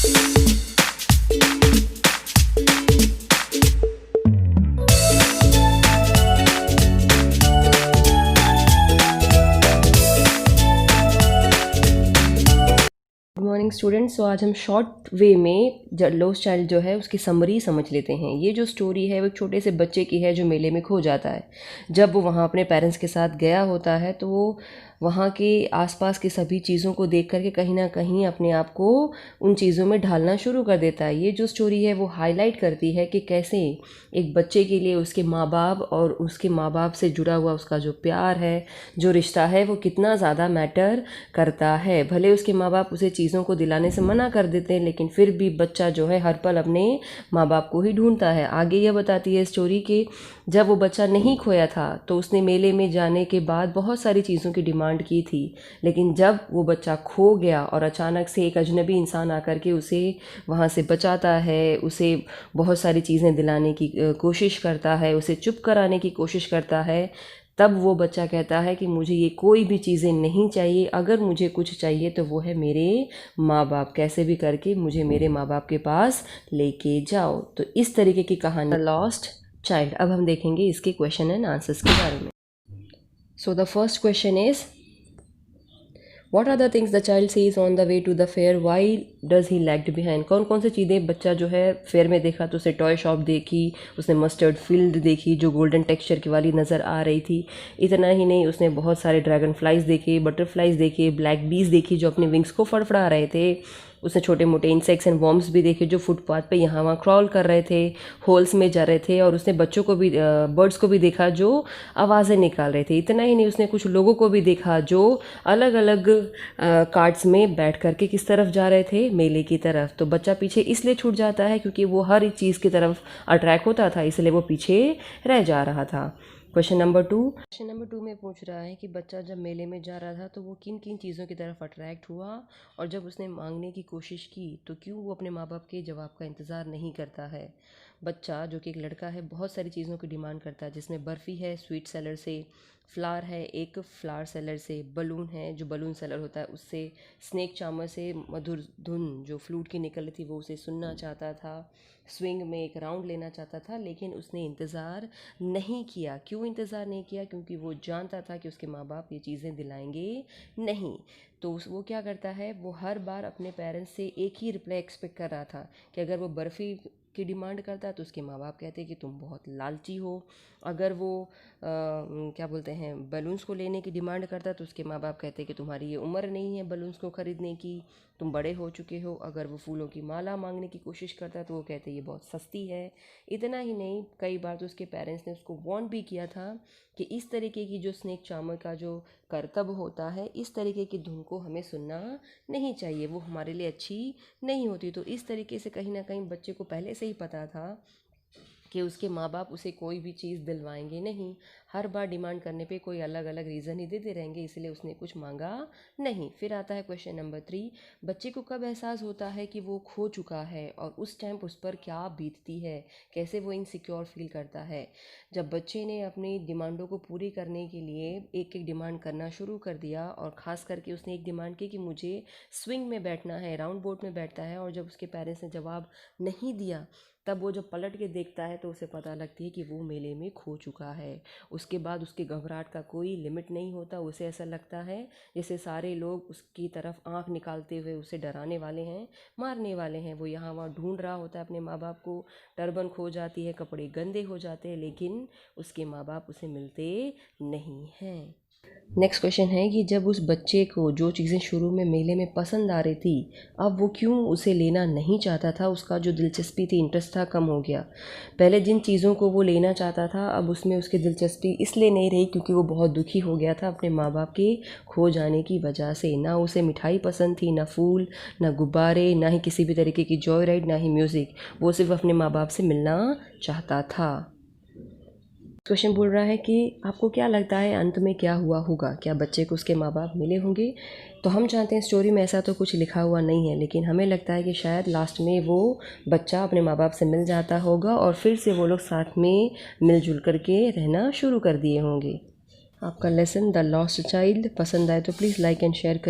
Good morning students. तो आज हम शॉर्ट वे में लॉस्ट चाइल्ड जो है उसकी समरी समझ लेते हैं। ये जो स्टोरी है वो एक छोटे से बच्चे की है जो मेले में खो जाता है। जब वो वहाँ अपने पेरेंट्स के साथ गया होता है तो वो वहाँ के आसपास की सभी चीज़ों को देख करके कहीं ना कहीं अपने आप को उन चीज़ों में ढालना शुरू कर देता है। ये जो स्टोरी है वो हाईलाइट करती है कि कैसे एक बच्चे के लिए उसके माँ बाप और उसके माँ बाप से जुड़ा हुआ उसका जो प्यार है, जो रिश्ता है, वो कितना ज़्यादा मैटर करता है। भले उसके माँ बाप उसे चीज़ों को दिलाने से मना कर देते हैं, लेकिन फिर भी बच्चा जो है हर पल अपने माँ बाप को ही ढूंढता है। आगे यह बताती है स्टोरी कि जब वो बच्चा नहीं खोया था तो उसने मेले में जाने के बाद बहुत सारी चीज़ों की डिमांड की थी, लेकिन जब वो बच्चा खो गया और अचानक से एक अजनबी इंसान आकर के उसे वहाँ से बचाता है, उसे बहुत सारी चीज़ें दिलाने की कोशिश करता है, उसे चुप कराने की कोशिश करता है, तब वो बच्चा कहता है कि मुझे ये कोई भी चीज़ें नहीं चाहिए, अगर मुझे कुछ चाहिए तो वो है मेरे माँ बाप, कैसे भी करके मुझे मेरे माँ बाप के पास लेके जाओ। तो इस तरीके की कहानी लॉस्ट चाइल्ड। अब हम देखेंगे इसके क्वेश्चन एंड आंसर्स के बारे में। So the first question is What are the things the child sees on the way to the fair? Why does he lagged behind? कौन कौन सी चीज़ें बच्चा जो है फेयर में देखा तो उसने टॉय शॉप देखी, उसने मस्टर्ड फील्ड देखी जो गोल्डन टेक्सचर की वाली नज़र आ रही थी। इतना ही नहीं, उसने बहुत सारे ड्रैगन फ्लाइज देखे, बटरफ्लाइज देखे, ब्लैक बीज देखी जो अपने विंग्स को फड़फड़ा रहे थे। उसने छोटे मोटे इंसेक्ट्स एंड वॉर्म्स भी देखे जो फुटपाथ पे यहाँ वहाँ क्रॉल कर रहे थे, होल्स में जा रहे थे। और उसने बच्चों को भी, बर्ड्स को भी देखा जो आवाज़ें निकाल रहे थे। इतना ही नहीं, उसने कुछ लोगों को भी देखा जो अलग अलग कार्ट्स में बैठ करके किस तरफ जा रहे थे, मेले की तरफ। तो बच्चा पीछे इसलिए छूट जाता है क्योंकि वो हर एक चीज़ की तरफ अट्रैक्ट होता था, इसलिए वो पीछे रह जा रहा था। क्वेश्चन नंबर टू में पूछ रहा है कि बच्चा जब मेले में जा रहा था तो वो किन किन चीज़ों की तरफ अट्रैक्ट हुआ, और जब उसने मांगने की कोशिश की तो क्यों वो अपने माँ बाप के जवाब का इंतज़ार नहीं करता है। बच्चा जो कि एक लड़का है बहुत सारी चीज़ों की डिमांड करता है, जिसमें बर्फ़ी है स्वीट सेलर से, फ्लावर है एक फ्लावर सेलर से, बलून है जो बलून सेलर होता है उससे, स्नेक चार्मर से मधुर धुन जो फ्लूट की निकल रही थी वो उसे सुनना चाहता था, स्विंग में एक राउंड लेना चाहता था। लेकिन उसने इंतज़ार नहीं किया। क्यों इंतज़ार नहीं किया? क्योंकि वो जानता था कि उसके माँ बाप ये चीज़ें दिलाएंगे नहीं। तो वो क्या करता है, वो हर बार अपने पेरेंट्स से एक ही रिप्लाई एक्सपेक्ट कर रहा था कि अगर वो बर्फ़ी की डिमांड करता है तो उसके माँ बाप कहते हैं कि तुम बहुत लालची हो। अगर वो क्या बोलते हैं बलून्स को लेने की डिमांड करता है तो उसके माँ बाप कहते हैं कि तुम्हारी ये उम्र नहीं है बलून्स को ख़रीदने की, तुम बड़े हो चुके हो। अगर वो फूलों की माला मांगने की कोशिश करता है तो वो कहते हैं ये बहुत सस्ती है। इतना ही नहीं, कई बार तो उसके पेरेंट्स ने उसको वार्न भी किया था कि इस तरीके की जो स्नेक चार्मर का जो करतब होता है, इस तरीके की धुन को हमें सुनना नहीं चाहिए, वो हमारे लिए अच्छी नहीं होती। तो इस तरीके से कहीं ना कहीं बच्चे को पहले से ही पता था कि उसके माँ बाप उसे कोई भी चीज़ दिलवाएंगे नहीं, हर बार डिमांड करने पे कोई अलग अलग रीज़न ही देते रहेंगे, इसलिए उसने कुछ मांगा नहीं। फिर आता है क्वेश्चन नंबर 3, बच्चे को कब एहसास होता है कि वो खो चुका है और उस टाइम उस पर क्या बीतती है, कैसे वो इनसिक्योर फील करता है। जब बच्चे ने अपनी डिमांडों को पूरी करने के लिए एक एक डिमांड करना शुरू कर दिया, और ख़ास करके उसने एक डिमांड की कि मुझे स्विंग में बैठना है, राउंड बोट में बैठता है, और जब उसके पेरेंट्स ने जवाब नहीं दिया तब वो जब पलट के देखता है तो उसे पता लगती है कि वो मेले में खो चुका है। उसके बाद उसकी घबराहट का कोई लिमिट नहीं होता। उसे ऐसा लगता है जैसे सारे लोग उसकी तरफ आंख निकालते हुए उसे डराने वाले हैं, मारने वाले हैं। वो यहाँ वहाँ ढूंढ रहा होता है अपने माँ बाप को, टर्बन खो जाती है, कपड़े गंदे हो जाते हैं, लेकिन उसके माँ बाप उसे मिलते नहीं हैं। नेक्स्ट क्वेश्चन है कि जब उस बच्चे को जो चीज़ें शुरू में मेले में पसंद आ रही थी, अब वो क्यों उसे लेना नहीं चाहता था, उसका जो दिलचस्पी थी, इंटरेस्ट था, कम हो गया। पहले जिन चीज़ों को वो लेना चाहता था अब उसमें उसकी दिलचस्पी इसलिए नहीं रही क्योंकि वो बहुत दुखी हो गया था अपने माँ बाप के खो जाने की वजह से। ना उसे मिठाई पसंद थी, ना फूल, ना गुब्बारे, ना ही किसी भी तरीके की जॉय राइड, ना ही म्यूज़िक। वो सिर्फ अपने माँ बाप से मिलना चाहता था। क्वेश्चन बोल रहा है कि आपको क्या लगता है अंत में क्या हुआ होगा, क्या बच्चे को उसके माँ बाप मिले होंगे? तो हम चाहते हैं, स्टोरी में ऐसा तो कुछ लिखा हुआ नहीं है, लेकिन हमें लगता है कि शायद लास्ट में वो बच्चा अपने माँ बाप से मिल जाता होगा और फिर से वो लोग साथ में मिलजुल करके रहना शुरू कर दिए होंगे। आपका लेसन द लॉस्ट चाइल्ड पसंद आए तो प्लीज़ लाइक एंड शेयर